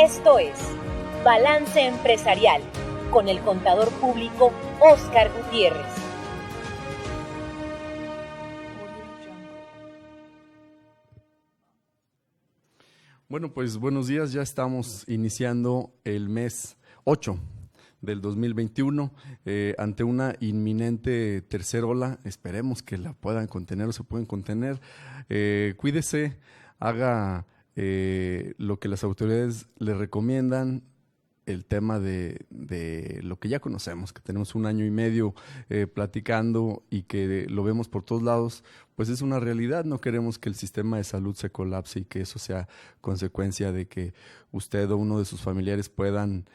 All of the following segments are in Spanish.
Esto es Balance Empresarial con el contador público Óscar Gutiérrez. Bueno, pues buenos días, ya estamos iniciando el mes 8 del 2021 ante una inminente tercera ola. Esperemos que la puedan contener o se pueden contener. Cuídese, haga lo que las autoridades le recomiendan. El tema de lo que ya conocemos, que tenemos un año y medio platicando y que lo vemos por todos lados, pues es una realidad. No queremos que el sistema de salud se colapse y que eso sea consecuencia de que usted o uno de sus familiares puedan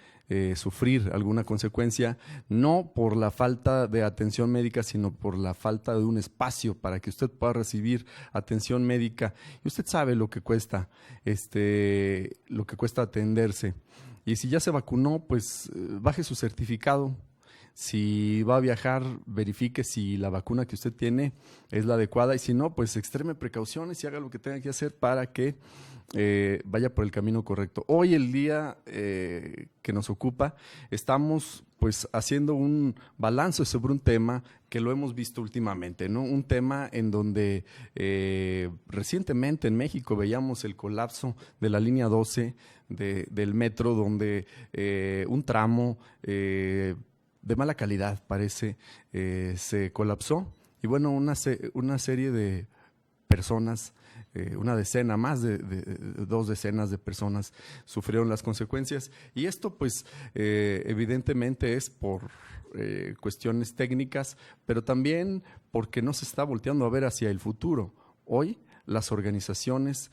sufrir alguna consecuencia, no por la falta de atención médica, sino por la falta de un espacio para que usted pueda recibir atención médica. Y usted sabe lo que cuesta atenderse. Y si ya se vacunó, pues baje su certificado. Si va a viajar, verifique si la vacuna que usted tiene es la adecuada y si no, pues extreme precauciones y haga lo que tenga que hacer para que vaya por el camino correcto. Hoy, el día que nos ocupa, estamos pues haciendo un balance sobre un tema que lo hemos visto últimamente, ¿no? Un tema en donde recientemente en México veíamos el colapso de la línea 12 del metro, donde un tramo de mala calidad parece se colapsó y bueno, una serie de personas, una decena, más de 2 decenas de personas sufrieron las consecuencias y esto pues evidentemente es por cuestiones técnicas, pero también porque no se está volteando a ver hacia el futuro. Hoy las organizaciones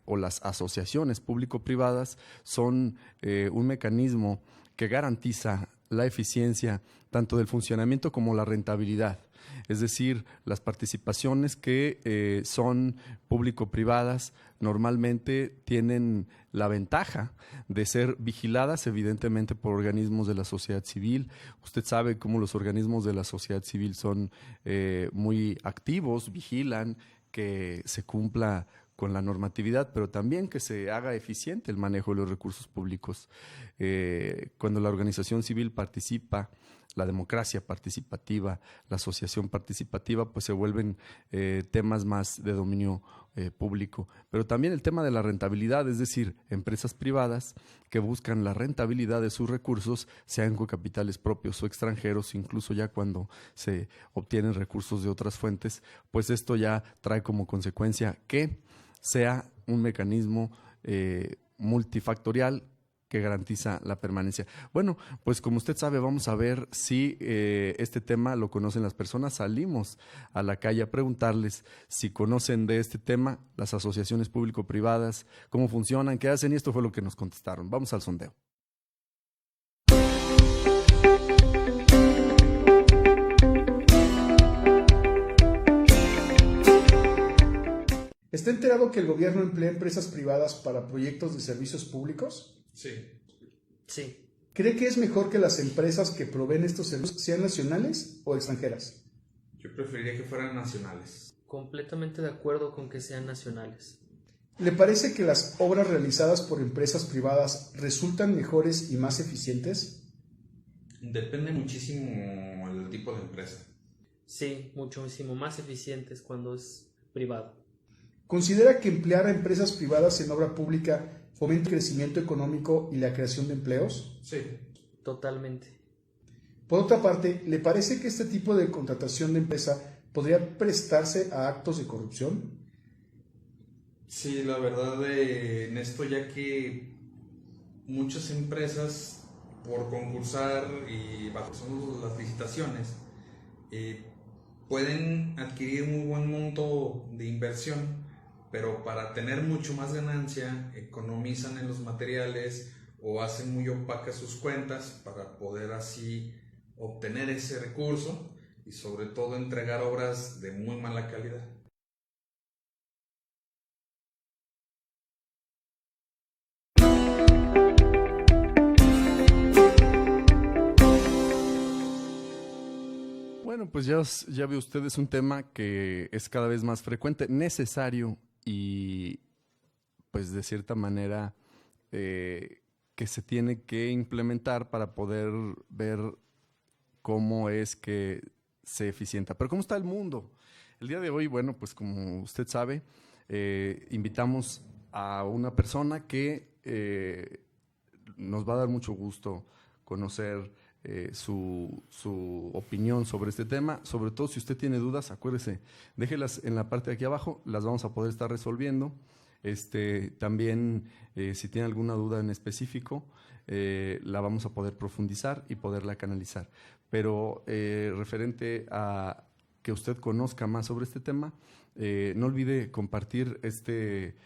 o las asociaciones público-privadas son un mecanismo que garantiza la eficiencia tanto del funcionamiento como la rentabilidad. Es decir, las participaciones que son público-privadas normalmente tienen la ventaja de ser vigiladas evidentemente por organismos de la sociedad civil. Usted sabe cómo los organismos de la sociedad civil son muy activos, vigilan que se cumpla con la normatividad, pero también que se haga eficiente el manejo de los recursos públicos. Cuando la organización civil participa, la democracia participativa, la asociación participativa, pues se vuelven temas más de dominio público. Pero también el tema de la rentabilidad, es decir, empresas privadas que buscan la rentabilidad de sus recursos, sean con capitales propios o extranjeros, incluso ya cuando se obtienen recursos de otras fuentes, pues esto ya trae como consecuencia que sea un mecanismo multifactorial que garantiza la permanencia. Bueno, pues como usted sabe, vamos a ver si este tema lo conocen las personas. Salimos a la calle a preguntarles si conocen de este tema, las asociaciones público-privadas, cómo funcionan, qué hacen, y esto fue lo que nos contestaron. Vamos al sondeo. ¿Está enterado que el gobierno emplea empresas privadas para proyectos de servicios públicos? Sí. ¿Cree que es mejor que las empresas que proveen estos servicios sean nacionales o extranjeras? Yo preferiría que fueran nacionales. Completamente de acuerdo con que sean nacionales. ¿Le parece que las obras realizadas por empresas privadas resultan mejores y más eficientes? Depende muchísimo el tipo de empresa. Sí, muchísimo más eficientes cuando es privado. ¿Considera que emplear a empresas privadas en obra pública fomenta el crecimiento económico y la creación de empleos? Sí. Totalmente. Por otra parte, ¿le parece que este tipo de contratación de empresa podría prestarse a actos de corrupción? Sí, la verdad en esto, ya que muchas empresas por concursar y bajo son las licitaciones pueden adquirir muy buen monto de inversión, pero para tener mucho más ganancia economizan en los materiales o hacen muy opacas sus cuentas para poder así obtener ese recurso y sobre todo entregar obras de muy mala calidad. Bueno, pues ya ve usted, es un tema que es cada vez más frecuente, necesario y pues de cierta manera que se tiene que implementar para poder ver cómo es que se eficienta. Pero ¿cómo está el mundo? El día de hoy, bueno, pues como usted sabe, invitamos a una persona que nos va a dar mucho gusto conocer su opinión sobre este tema. Sobre todo, si usted tiene dudas, acuérdese, déjelas en la parte de aquí abajo, las vamos a poder estar resolviendo. También, si tiene alguna duda en específico, la vamos a poder profundizar y poderla canalizar. Pero referente a que usted conozca más sobre este tema, no olvide compartir este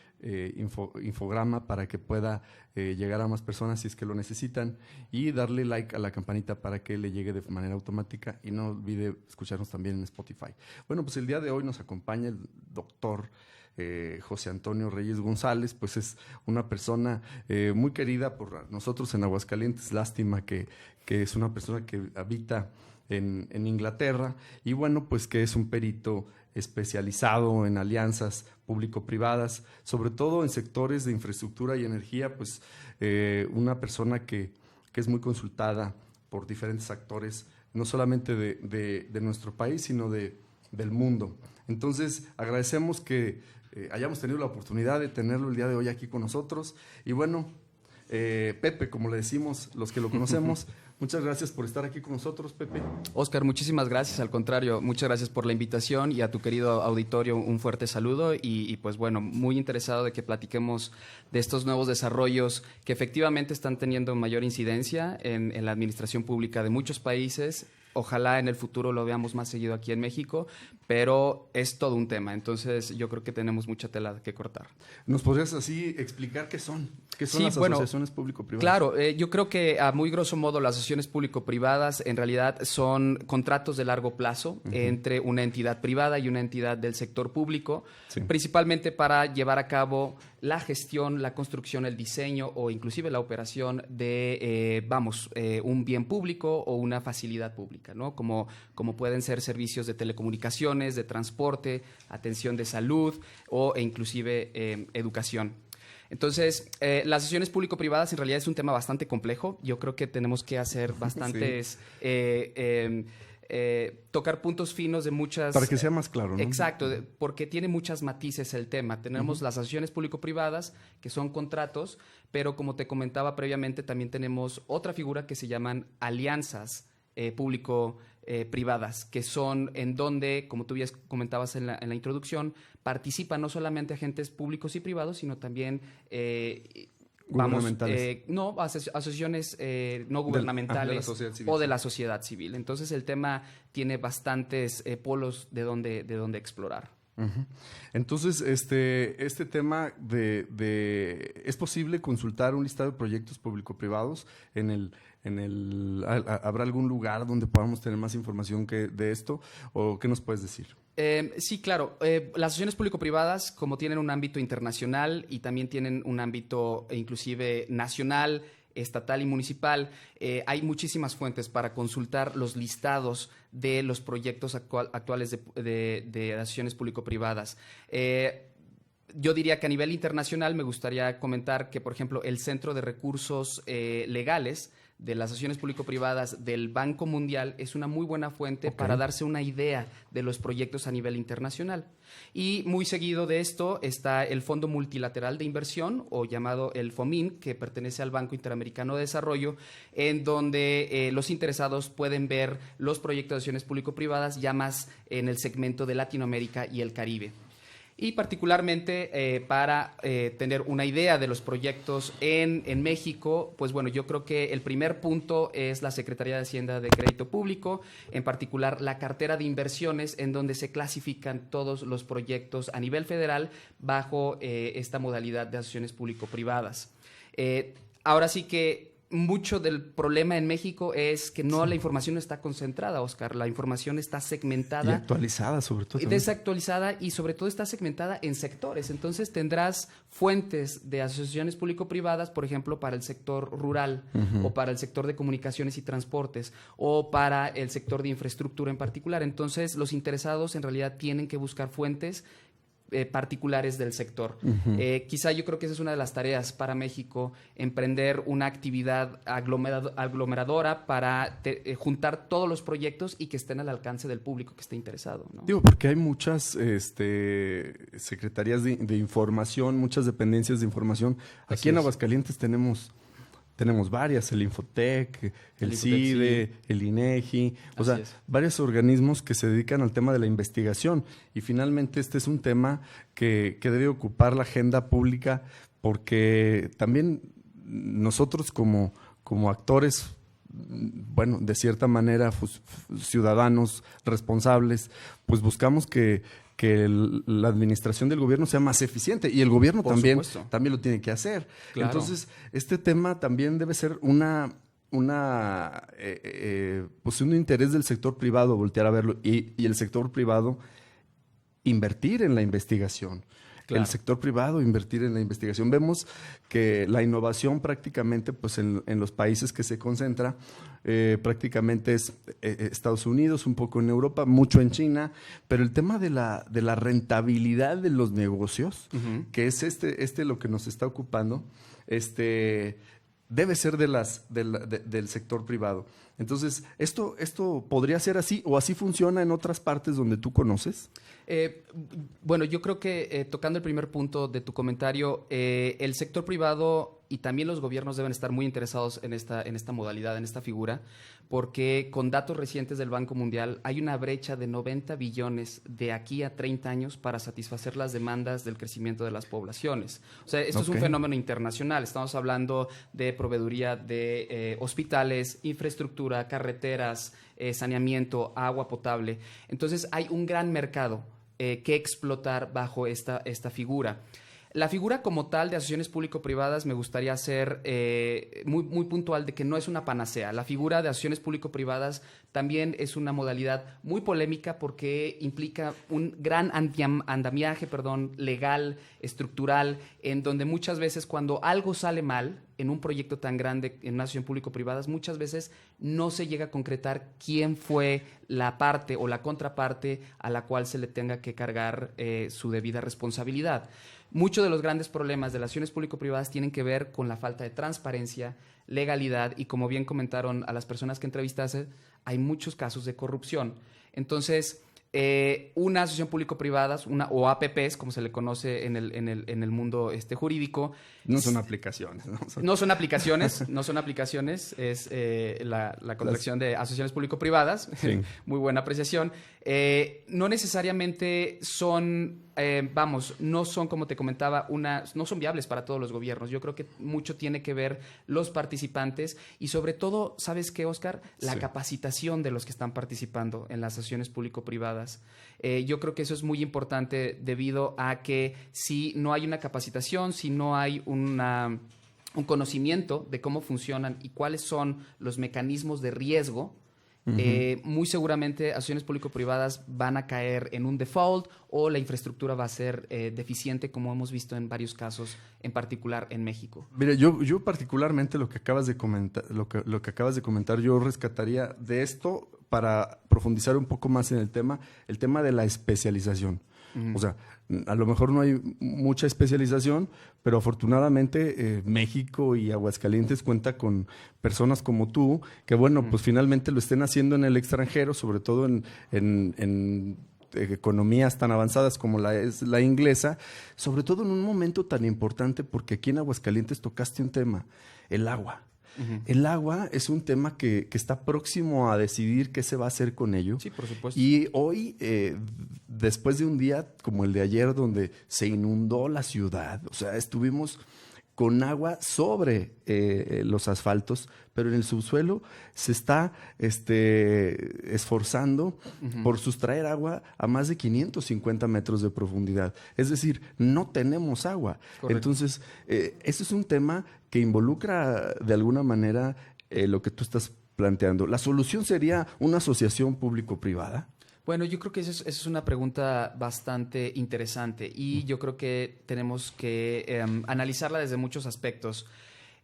infograma para que pueda llegar a más personas si es que lo necesitan, y darle like a la campanita para que le llegue de manera automática, y no olvide escucharnos también en Spotify. Bueno, pues el día de hoy nos acompaña el doctor José Antonio Reyes González. Pues es una persona muy querida por nosotros en Aguascalientes. Lástima que es una persona que habita en Inglaterra, y bueno, pues que es un perito especializado en alianzas público-privadas, sobre todo en sectores de infraestructura y energía. Pues una persona que es muy consultada por diferentes actores, no solamente de nuestro país, sino del mundo. Entonces, agradecemos que hayamos tenido la oportunidad de tenerlo el día de hoy aquí con nosotros. Y bueno, Pepe, como le decimos los que lo conocemos, muchas gracias por estar aquí con nosotros, Pepe. Oscar, muchísimas gracias. Al contrario, muchas gracias por la invitación, y a tu querido auditorio un fuerte saludo, y pues bueno, muy interesado de que platiquemos de estos nuevos desarrollos que efectivamente están teniendo mayor incidencia en la administración pública de muchos países. Ojalá en el futuro lo veamos más seguido aquí en México, pero es todo un tema. Entonces, yo creo que tenemos mucha tela que cortar. ¿Nos podrías así explicar qué son? ¿Qué son las asociaciones público-privadas? Claro, yo creo que a muy grosso modo las asociaciones público-privadas en realidad son contratos de largo plazo entre una entidad privada y una entidad del sector público, principalmente para llevar a cabo la gestión, la construcción, el diseño o inclusive la operación de, un bien público o una facilidad pública, ¿no? Como pueden ser servicios de telecomunicaciones, de transporte, atención de salud e inclusive educación. Entonces, las asociaciones público-privadas en realidad es un tema bastante complejo. Yo creo que tenemos que hacer bastantes... tocar puntos finos de muchas... Para que sea más claro, ¿no? Exacto, porque tiene muchas matices el tema. Tenemos las asociaciones público-privadas, que son contratos, pero como te comentaba previamente, también tenemos otra figura que se llaman alianzas público-privadas, que son en donde, como tú ya comentabas en la introducción, participan no solamente agentes públicos y privados, sino también... gubernamentales. Asociaciones no gubernamentales de la sociedad civil. Entonces el tema tiene bastantes polos de donde explorar. Entonces, este tema ¿es posible consultar un listado de proyectos público-privados ¿habrá algún lugar donde podamos tener más información de esto? ¿O qué nos puedes decir? Sí, claro. Las asociaciones público-privadas, como tienen un ámbito internacional y también tienen un ámbito inclusive nacional, estatal y municipal, hay muchísimas fuentes para consultar los listados de los proyectos actuales de asociaciones público-privadas. Yo diría que a nivel internacional me gustaría comentar que, por ejemplo, el Centro de Recursos Legales de las asociaciones público-privadas del Banco Mundial es una muy buena fuente para darse una idea de los proyectos a nivel internacional. Y muy seguido de esto está el Fondo Multilateral de Inversión, o llamado el FOMIN, que pertenece al Banco Interamericano de Desarrollo, en donde los interesados pueden ver los proyectos de asociaciones público-privadas ya más en el segmento de Latinoamérica y el Caribe. Y particularmente para tener una idea de los proyectos en México, pues bueno, yo creo que el primer punto es la Secretaría de Hacienda de Crédito Público, en particular la cartera de inversiones, en donde se clasifican todos los proyectos a nivel federal bajo esta modalidad de asociaciones público-privadas. Ahora sí que mucho del problema en México es que la información no está concentrada, Oscar. La información está segmentada. Y actualizada, sobre todo. Desactualizada, y sobre todo está segmentada en sectores. Entonces tendrás fuentes de asociaciones público-privadas, por ejemplo, para el sector rural, o para el sector de comunicaciones y transportes, o para el sector de infraestructura en particular. Entonces los interesados en realidad tienen que buscar fuentes particulares del sector. Quizá yo creo que esa es una de las tareas para México, emprender una actividad aglomeradora para juntar todos los proyectos y que estén al alcance del público que esté interesado, ¿no? Digo, porque hay muchas secretarías de información, muchas dependencias de información. Aquí en Aguascalientes tenemos varias, el Infotec, el CIDE, el INEGI, o sea, varios organismos que se dedican al tema de la investigación. Y finalmente este es un tema que debe ocupar la agenda pública, porque también nosotros como actores, bueno, de cierta manera ciudadanos responsables, pues buscamos que la administración del gobierno sea más eficiente, y el gobierno también lo tiene que hacer. Claro. Entonces, este tema también debe ser pues un interés del sector privado voltear a verlo, y el sector privado invertir en la investigación. Claro. El sector privado invertir en la investigación. Vemos que la innovación prácticamente, pues en los países que se concentra, prácticamente es Estados Unidos, un poco en Europa, mucho en China, pero el tema de la rentabilidad de los negocios, que es lo que nos está ocupando, debe ser del sector privado. Entonces, ¿esto podría ser así o así funciona en otras partes donde tú conoces? Bueno, yo creo que tocando el primer punto de tu comentario, el sector privado y también los gobiernos deben estar muy interesados en esta modalidad, en esta figura, porque con datos recientes del Banco Mundial hay una brecha de 90 billones de aquí a 30 años para satisfacer las demandas del crecimiento de las poblaciones. O sea, esto es un fenómeno internacional. Estamos hablando de proveeduría de hospitales, infraestructura, carreteras, saneamiento, agua potable. Entonces hay un gran mercado que explotar bajo esta figura. La figura como tal de asociaciones público-privadas me gustaría ser muy puntual de que no es una panacea. La figura de asociaciones público-privadas también es una modalidad muy polémica porque implica un gran andamiaje legal, estructural, en donde muchas veces cuando algo sale mal en un proyecto tan grande en una asociación público-privadas, muchas veces no se llega a concretar quién fue la parte o la contraparte a la cual se le tenga que cargar su debida responsabilidad. Muchos de los grandes problemas de las acciones público-privadas tienen que ver con la falta de transparencia, legalidad y, como bien comentaron a las personas que entrevistaste, hay muchos casos de corrupción. Entonces, una asociación público-privada, o APPs, como se le conoce en el mundo jurídico. No son aplicaciones. No son aplicaciones, es la contracción de asociaciones público-privadas. Sí. Muy buena apreciación. No necesariamente son, no son, como te comentaba, no son viables para todos los gobiernos. Yo creo que mucho tiene que ver los participantes y, sobre todo, ¿sabes qué, Oscar? La capacitación de los que están participando en las asociaciones público-privadas. Yo creo que eso es muy importante debido a que si no hay una capacitación, si no hay un conocimiento de cómo funcionan y cuáles son los mecanismos de riesgo, muy seguramente asociaciones público-privadas van a caer en un default o la infraestructura va a ser deficiente, como hemos visto en varios casos, en particular en México. Mira, yo particularmente lo que acabas de comentar, yo rescataría de esto para profundizar un poco más en el tema de la especialización. O sea, a lo mejor no hay mucha especialización, pero afortunadamente México y Aguascalientes cuenta con personas como tú que, bueno, pues finalmente lo estén haciendo en el extranjero, sobre todo en economías tan avanzadas como es la inglesa, sobre todo en un momento tan importante, porque aquí en Aguascalientes tocaste un tema, el agua. El agua es un tema que está próximo a decidir qué se va a hacer con ello. Sí, por supuesto. Y hoy, después de un día como el de ayer, donde se inundó la ciudad, o sea, estuvimos con agua sobre los asfaltos, pero en el subsuelo se está esforzando por sustraer agua a más de 550 metros de profundidad. Es decir, no tenemos agua. Correcto. Entonces, eso es un tema que involucra de alguna manera lo que tú estás planteando. ¿La solución sería una asociación público-privada? Bueno, yo creo que esa es una pregunta bastante interesante y yo creo que tenemos que analizarla desde muchos aspectos.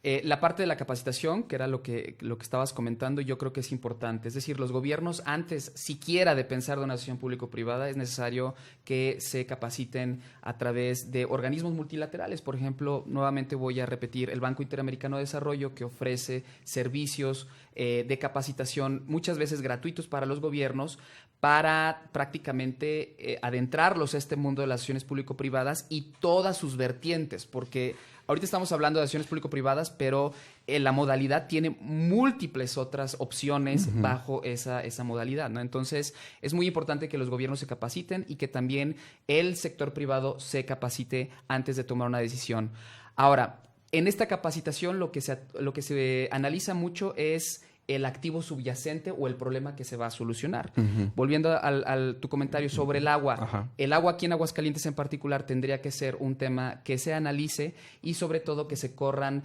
La parte de la capacitación, que era lo que estabas comentando, yo creo que es importante. Es decir, los gobiernos, antes siquiera de pensar de una asociación público-privada, es necesario que se capaciten a través de organismos multilaterales. Por ejemplo, nuevamente voy a repetir, el Banco Interamericano de Desarrollo, que ofrece servicios de capacitación, muchas veces gratuitos para los gobiernos, para prácticamente adentrarlos a este mundo de las asociaciones público-privadas y todas sus vertientes, porque ahorita estamos hablando de acciones público-privadas, pero la modalidad tiene múltiples otras opciones bajo esa modalidad, ¿no? Entonces, es muy importante que los gobiernos se capaciten y que también el sector privado se capacite antes de tomar una decisión. Ahora, en esta capacitación lo que se analiza mucho es el activo subyacente o el problema que se va a solucionar. Volviendo a tu comentario sobre el agua, el agua aquí en Aguascalientes en particular tendría que ser un tema que se analice y sobre todo que se corran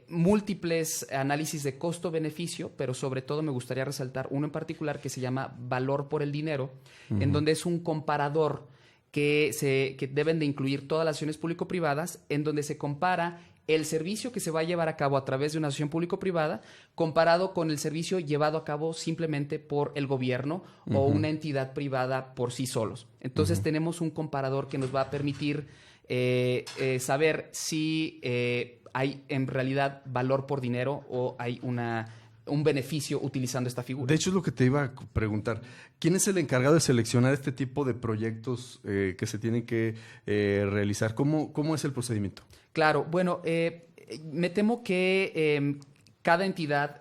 múltiples análisis de costo-beneficio, pero sobre todo me gustaría resaltar uno en particular que se llama valor por el dinero, en donde es un comparador que deben de incluir todas las acciones público-privadas, en donde se compara el servicio que se va a llevar a cabo a través de una asociación público-privada comparado con el servicio llevado a cabo simplemente por el gobierno o una entidad privada por sí solos. Entonces tenemos un comparador que nos va a permitir saber si hay en realidad valor por dinero o hay un beneficio utilizando esta figura. De hecho, es lo que te iba a preguntar. ¿Quién es el encargado de seleccionar este tipo de proyectos que se tienen que realizar? ¿Cómo es el procedimiento? Claro, bueno, me temo que cada entidad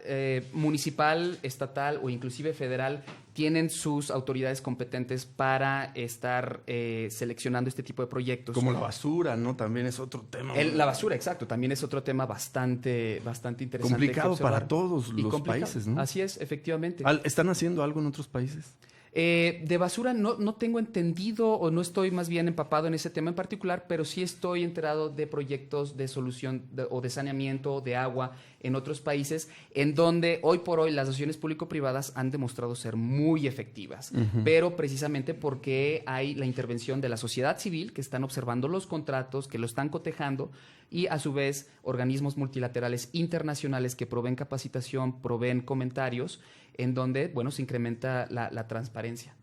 municipal, estatal o inclusive federal tienen sus autoridades competentes para estar seleccionando este tipo de proyectos. Como la basura, ¿no? También es otro tema. La basura, exacto. También es otro tema bastante interesante. Complicado para todos los países, ¿no? Así es, efectivamente. ¿Están haciendo algo en otros países? De basura no tengo entendido o no estoy más bien empapado en ese tema en particular, pero sí estoy enterado de proyectos de solución o de saneamiento de agua en otros países en donde hoy por hoy las asociaciones público-privadas han demostrado ser muy efectivas, pero precisamente porque hay la intervención de la sociedad civil que están observando los contratos, que lo están cotejando y a su vez organismos multilaterales internacionales que proveen capacitación, proveen comentarios en donde, bueno, se incrementa la transparencia.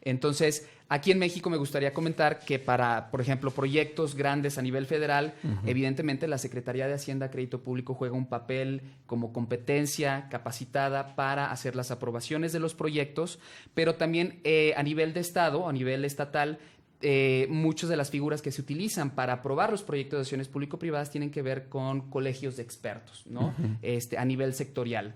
Entonces, aquí en México me gustaría comentar que para, por ejemplo, proyectos grandes a nivel federal, evidentemente la Secretaría de Hacienda Crédito Público juega un papel como competencia capacitada para hacer las aprobaciones de los proyectos, pero también a nivel de Estado, a nivel estatal, muchas de las figuras que se utilizan para aprobar los proyectos de acciones público-privadas tienen que ver con colegios de expertos, ¿no? A nivel sectorial.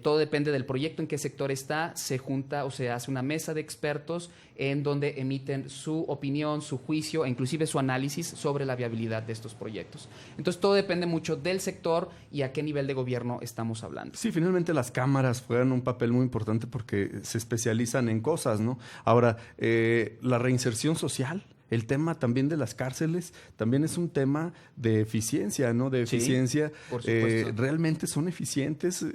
Todo depende del proyecto, en qué sector está, se junta o se hace una mesa de expertos en donde emiten su opinión, su juicio e inclusive su análisis sobre la viabilidad de estos proyectos. Entonces, todo depende mucho del sector y a qué nivel de gobierno estamos hablando. Sí, finalmente las cámaras juegan un papel muy importante porque se especializan en cosas, ¿no? Ahora, la reinserción social. El tema también de las cárceles también es un tema de eficiencia, ¿no? De eficiencia. Sí, por supuesto. ¿Realmente son eficientes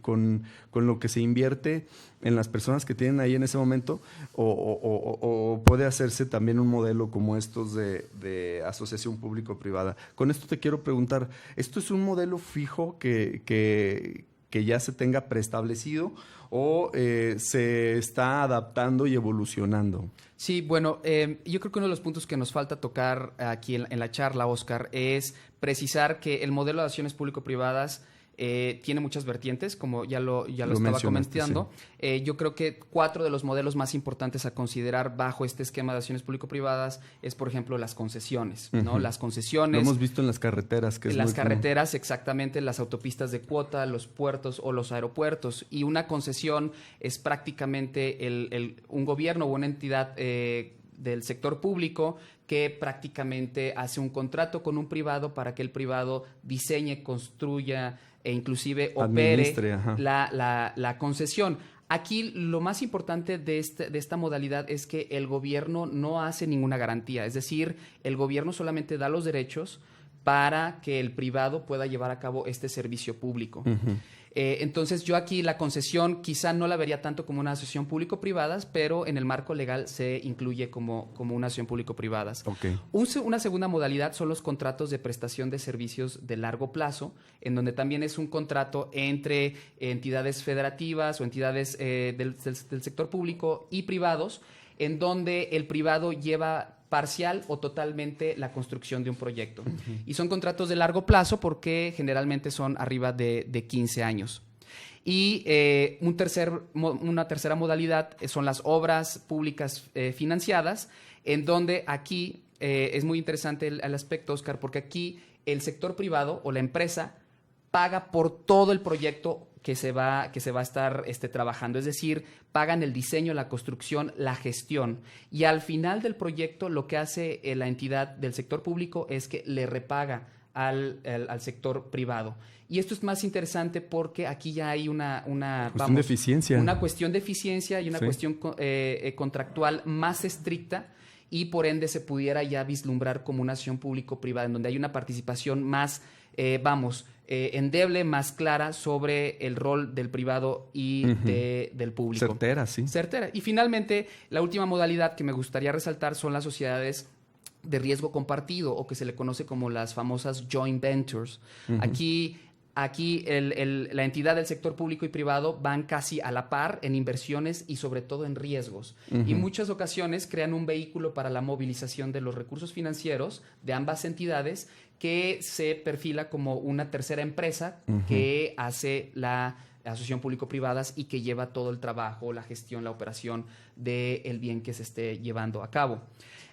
con lo que se invierte en las personas que tienen ahí en ese momento? ¿O puede hacerse también un modelo como estos de asociación público-privada? Con esto te quiero preguntar, ¿esto es un modelo fijo que ya se tenga preestablecido o se está adaptando y evolucionando? Sí, bueno, yo creo que uno de los puntos que nos falta tocar aquí en la charla, Oscar, es precisar que el modelo de acciones público-privadas tiene muchas vertientes, como ya lo estaba comentando. Sí. Yo creo que 4 de los modelos más importantes a considerar bajo este esquema de acciones público-privadas es, por ejemplo, las concesiones, ¿no? Las concesiones. Lo hemos visto en las carreteras. En las carreteras, exactamente, las autopistas de cuota, los puertos o los aeropuertos. Y una concesión es prácticamente un gobierno o una entidad del sector público que prácticamente hace un contrato con un privado para que el privado diseñe, construya e inclusive opere la concesión. Aquí lo más importante de esta modalidad es que el gobierno no hace ninguna garantía, es decir, el gobierno solamente da los derechos para que el privado pueda llevar a cabo este servicio público. Entonces yo aquí la concesión quizá no la vería tanto como una asociación público-privadas, pero en el marco legal se incluye como una asociación público-privadas. Okay. Una segunda modalidad son los contratos de prestación de servicios de largo plazo, en donde también es un contrato entre entidades federativas o entidades del sector público y privados, en donde el privado lleva parcial o totalmente la construcción de un proyecto. Y son contratos de largo plazo porque generalmente son arriba de 15 años. Y una tercera modalidad son las obras públicas financiadas, en donde aquí es muy interesante el aspecto, Oscar, porque aquí el sector privado o la empresa paga por todo el proyecto que se va a estar trabajando. Es decir, pagan el diseño, la construcción, la gestión. Y al final del proyecto, lo que hace la entidad del sector público es que le repaga al sector privado. Y esto es más interesante porque aquí ya hay una cuestión de eficiencia. Una cuestión de eficiencia y una cuestión contractual más estricta, y por ende se pudiera ya vislumbrar como una acción público-privada, en donde hay una participación más, endeble, más clara sobre el rol del privado y del público. Certera, sí. Certera. Y finalmente, la última modalidad que me gustaría resaltar son las sociedades de riesgo compartido, o que se le conoce como las famosas joint ventures. Aquí la entidad del sector público y privado van casi a la par en inversiones y sobre todo en riesgos. Y en muchas ocasiones crean un vehículo para la movilización de los recursos financieros de ambas entidades, que se perfila como una tercera empresa que hace la asociación público-privadas y que lleva todo el trabajo, la gestión, la operación del bien que se esté llevando a cabo.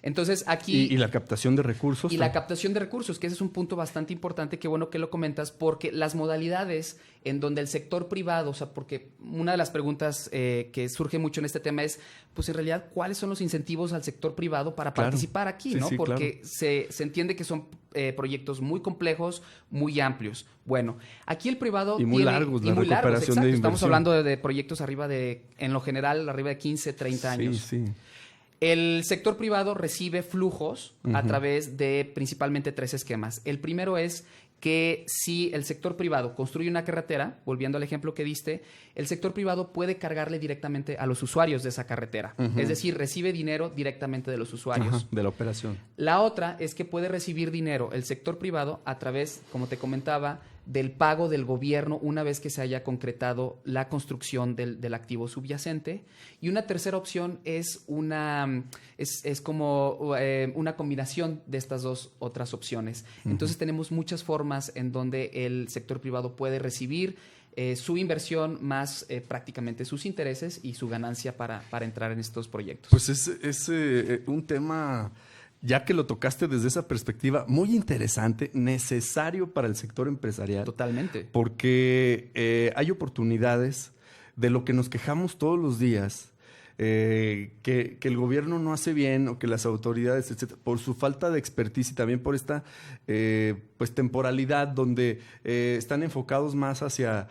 Entonces aquí... Y la captación de recursos. Y la captación de recursos, que ese es un punto bastante importante, qué bueno que lo comentas, porque las modalidades en donde el sector privado, o sea, porque una de las preguntas que surge mucho en este tema es, pues en realidad, ¿cuáles son los incentivos al sector privado para participar aquí? Sí, ¿no? sí, Porque se entiende que son proyectos muy complejos, muy amplios. Bueno, aquí el privado y muy largos, la recuperación de inversión. Estamos hablando de proyectos en lo general, arriba de 15, 30 años. Sí. El sector privado recibe flujos a través de principalmente 3 esquemas. El primero es que si el sector privado construye una carretera, volviendo al ejemplo que diste, el sector privado puede cargarle directamente a los usuarios de esa carretera. Es decir, recibe dinero directamente de los usuarios. De la operación. La otra es que puede recibir dinero el sector privado a través, como te comentaba, del pago del gobierno una vez que se haya concretado la construcción del activo subyacente. Y una tercera opción es como una combinación de estas dos otras opciones. Entonces tenemos muchas formas en donde el sector privado puede recibir su inversión más prácticamente sus intereses y su ganancia para entrar en estos proyectos. Pues es un tema... Ya que lo tocaste desde esa perspectiva, muy interesante, necesario para el sector empresarial. Totalmente. Porque hay oportunidades de lo que nos quejamos todos los días, que el gobierno no hace bien, o que las autoridades, etcétera, por su falta de expertise y también por esta temporalidad donde están enfocados más hacia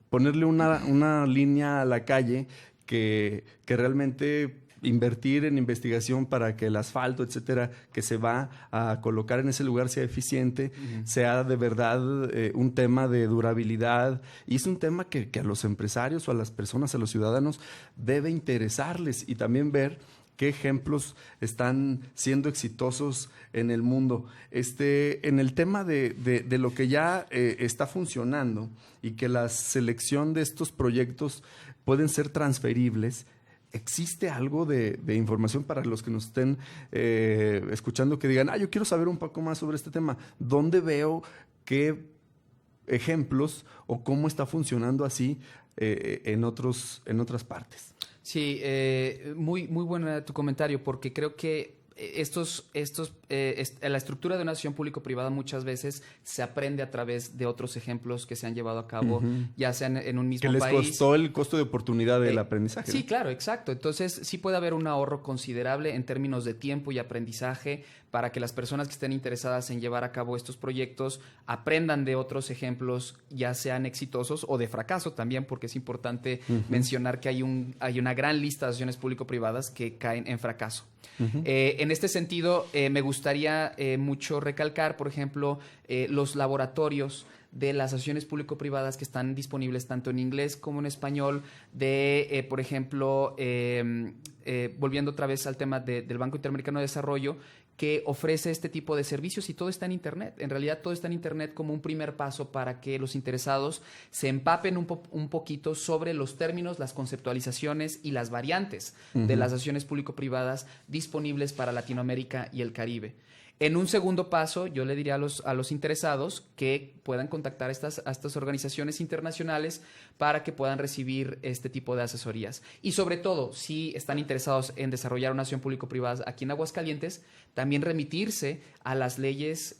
ponerle una línea a la calle que realmente... invertir en investigación para que el asfalto, etcétera, que se va a colocar en ese lugar sea eficiente, sea de verdad un tema de durabilidad, y es un tema que a los empresarios o a las personas, a los ciudadanos, debe interesarles, y también ver qué ejemplos están siendo exitosos en el mundo. En el tema de lo que ya está funcionando y que la selección de estos proyectos pueden ser transferibles, ¿existe algo de información para los que nos estén escuchando que digan, yo quiero saber un poco más sobre este tema? ¿Dónde veo qué ejemplos o cómo está funcionando así en otras partes? Sí, muy bueno tu comentario, porque creo que la estructura de una asociación público-privada muchas veces se aprende a través de otros ejemplos que se han llevado a cabo, ya sean en un mismo país. Que les costó el costo de oportunidad del aprendizaje. Sí, ¿no? claro, exacto. Entonces, sí puede haber un ahorro considerable en términos de tiempo y aprendizaje para que las personas que estén interesadas en llevar a cabo estos proyectos aprendan de otros ejemplos, ya sean exitosos o de fracaso también, porque es importante mencionar que hay una gran lista de asociaciones público-privadas que caen en fracaso. En este sentido, me gustaría mucho recalcar, por ejemplo, los laboratorios de las asociaciones público-privadas que están disponibles tanto en inglés como en español, por ejemplo, volviendo otra vez al tema del Banco Interamericano de Desarrollo, que ofrece este tipo de servicios y todo está en Internet. En realidad todo está en Internet como un primer paso para que los interesados se empapen un poquito sobre los términos, las conceptualizaciones y las variantes de las asociaciones público-privadas disponibles para Latinoamérica y el Caribe. En un segundo paso, yo le diría a los interesados que puedan contactar a estas organizaciones internacionales para que puedan recibir este tipo de asesorías. Y sobre todo, si están interesados en desarrollar una asociación público-privada aquí en Aguascalientes, también remitirse a las leyes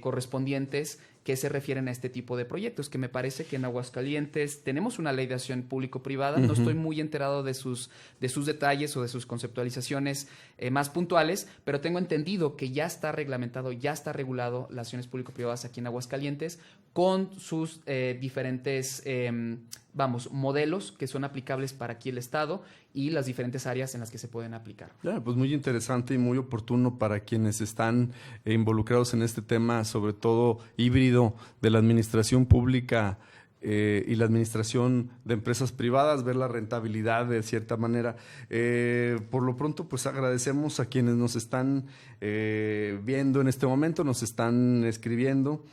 correspondientes que se refieren a este tipo de proyectos, que me parece que en Aguascalientes tenemos una ley de asociación público-privada. No estoy muy enterado de sus detalles o de sus conceptualizaciones más puntuales, pero tengo entendido que ya está reglamentado, ya está regulado las asociaciones público-privadas aquí en Aguascalientes con sus diferentes modelos que son aplicables para aquí el Estado y las diferentes áreas en las que se pueden aplicar. Pues muy interesante y muy oportuno para quienes están involucrados en este tema, sobre todo híbrido de la administración pública y la administración de empresas privadas, ver la rentabilidad de cierta manera. Por lo pronto, pues agradecemos a quienes nos están viendo en este momento, nos están escribiendo.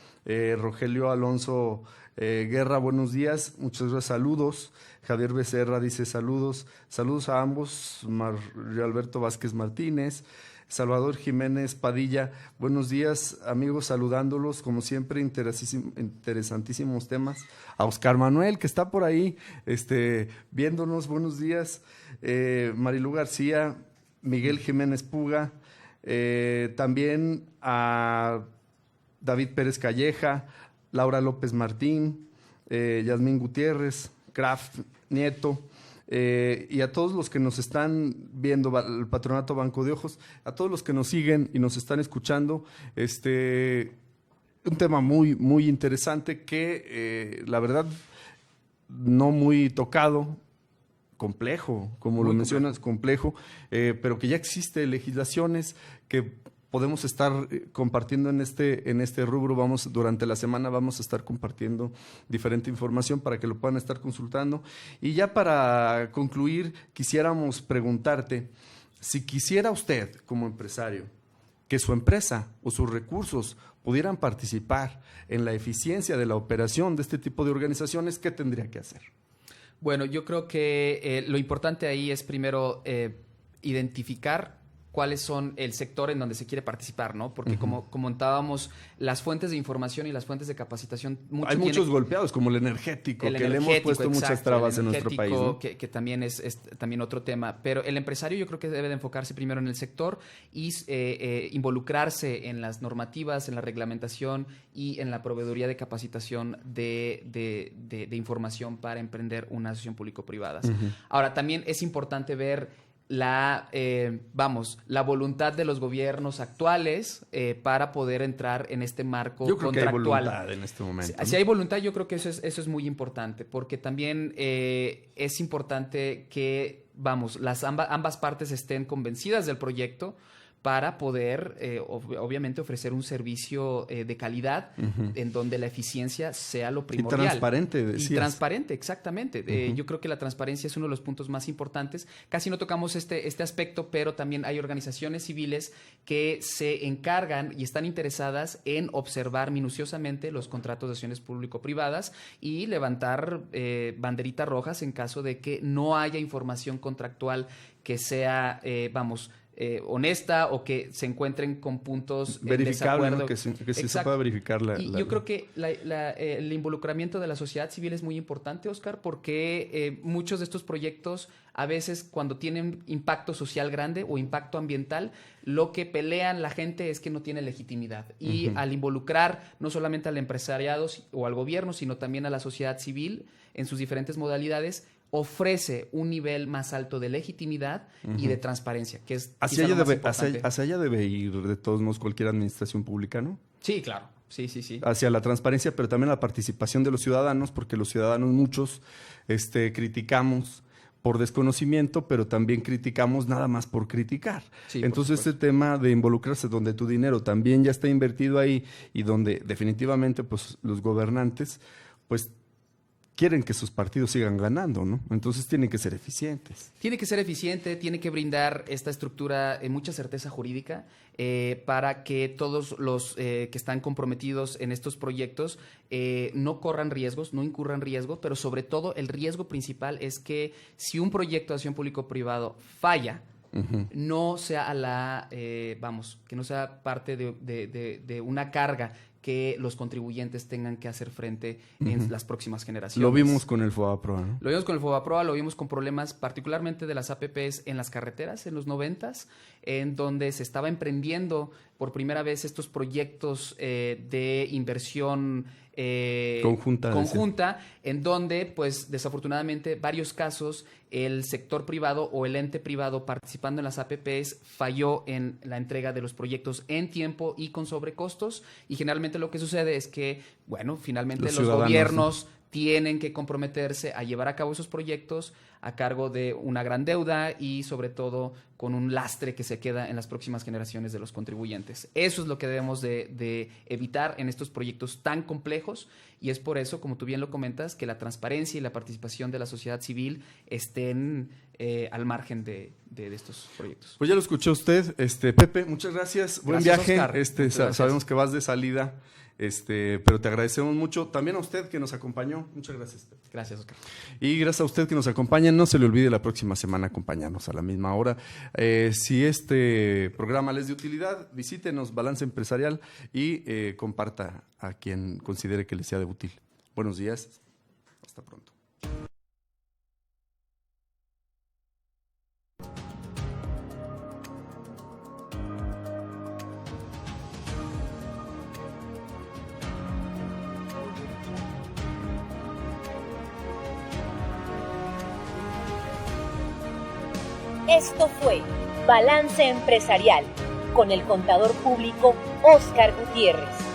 Rogelio Alonso Guerra, buenos días, muchas gracias, saludos. Javier Becerra dice saludos a ambos. Mario Alberto Vázquez Martínez. Salvador Jiménez Padilla, buenos días amigos, saludándolos, como siempre, interesantísimos temas. A Oscar Manuel, que está por ahí viéndonos, buenos días. Marilu García, Miguel Jiménez Puga, también a David Pérez Calleja, Laura López Martín, Yasmín Gutiérrez, Kraft Nieto, y a todos los que nos están viendo, el Patronato Banco de Ojos, a todos los que nos siguen y nos están escuchando, un tema muy, muy interesante que la verdad no muy tocado, complejo, como muy lo mencionas, complejo, pero que ya existe legislaciones que podemos estar compartiendo en este rubro. Durante la semana vamos a estar compartiendo diferente información para que lo puedan estar consultando. Y ya para concluir, quisiéramos preguntarte, si quisiera usted como empresario que su empresa o sus recursos pudieran participar en la eficiencia de la operación de este tipo de organizaciones, ¿qué tendría que hacer? Bueno, yo creo que lo importante ahí es primero identificar cuáles son el sector en donde se quiere participar, ¿no? Porque como comentábamos, las fuentes de información y las fuentes de capacitación... Hay muchos golpeados, como el energético, que le hemos puesto muchas trabas en nuestro país, ¿no? Que también es también otro tema. Pero el empresario yo creo que debe de enfocarse primero en el sector y involucrarse en las normativas, en la reglamentación y en la proveeduría de capacitación de información para emprender una asociación público-privada. Ahora, también es importante ver la voluntad de los gobiernos actuales para poder entrar en este marco contractual. Yo creo que hay voluntad en este momento, ¿no? Si hay voluntad, yo creo que eso es muy importante, porque también es importante que ambas partes estén convencidas del proyecto para poder, obviamente, ofrecer un servicio de calidad en donde la eficiencia sea lo primordial. Y transparente, decías. Y transparente, exactamente. Yo creo que la transparencia es uno de los puntos más importantes. Casi no tocamos este aspecto, pero también hay organizaciones civiles que se encargan y están interesadas en observar minuciosamente los contratos de acciones público-privadas y levantar banderitas rojas en caso de que no haya información contractual que sea, honesta o que se encuentren con puntos verificable, en desacuerdo. ¿no? Que sí se pueda verificar yo creo que el involucramiento de la sociedad civil es muy importante, Oscar, porque muchos de estos proyectos a veces cuando tienen impacto social grande o impacto ambiental, lo que pelean la gente es que no tiene legitimidad. Y al involucrar no solamente al empresariado o al gobierno, sino también a la sociedad civil en sus diferentes modalidades, ofrece un nivel más alto de legitimidad y de transparencia, que es hacia allá debe ir de todos modos cualquier administración pública, ¿no? Sí, claro. Sí. Hacia la transparencia, pero también la participación de los ciudadanos, porque los ciudadanos muchos criticamos por desconocimiento, pero también criticamos nada más por criticar. Sí, por Entonces, supuesto. este tema de involucrarse donde tu dinero también ya está invertido ahí y donde definitivamente pues los gobernantes pues quieren que sus partidos sigan ganando, ¿no? Entonces tienen que ser eficientes. Tiene que ser eficiente, tiene que brindar esta estructura mucha certeza jurídica para que todos los que están comprometidos en estos proyectos no corran riesgos, no incurran riesgo, pero sobre todo el riesgo principal es que si un proyecto de acción público-privado falla, no sea que no sea parte de una carga que los contribuyentes tengan que hacer frente en las próximas generaciones. Lo vimos con el FOBAPROA, ¿no? Lo vimos con el FOBAPROA, lo vimos con problemas particularmente de las APPs en las carreteras en los 90s, en donde se estaba emprendiendo por primera vez estos proyectos de inversión conjunta, en donde, pues, desafortunadamente, varios casos, el sector privado o el ente privado participando en las APPs falló en la entrega de los proyectos en tiempo y con sobrecostos, y generalmente lo que sucede es que, bueno, finalmente los gobiernos tienen que comprometerse a llevar a cabo esos proyectos a cargo de una gran deuda y sobre todo con un lastre que se queda en las próximas generaciones de los contribuyentes. Eso es lo que debemos de evitar en estos proyectos tan complejos, y es por eso, como tú bien lo comentas, que la transparencia y la participación de la sociedad civil estén al margen de estos proyectos. Pues ya lo escuchó usted, Pepe, muchas gracias, buen Gracias, viaje. Oscar. Muchas gracias. Sabemos que vas de salida, pero te agradecemos mucho. También a usted que nos acompañó, muchas gracias. Gracias, Oscar. Y gracias a usted que nos acompaña. No se le olvide la próxima semana acompañarnos a la misma hora. Si este programa les es de utilidad, visítenos Balance Empresarial y comparta a quien considere que le sea de útil. Buenos días, hasta pronto. Esto fue Balance Empresarial con el contador público Óscar Gutiérrez.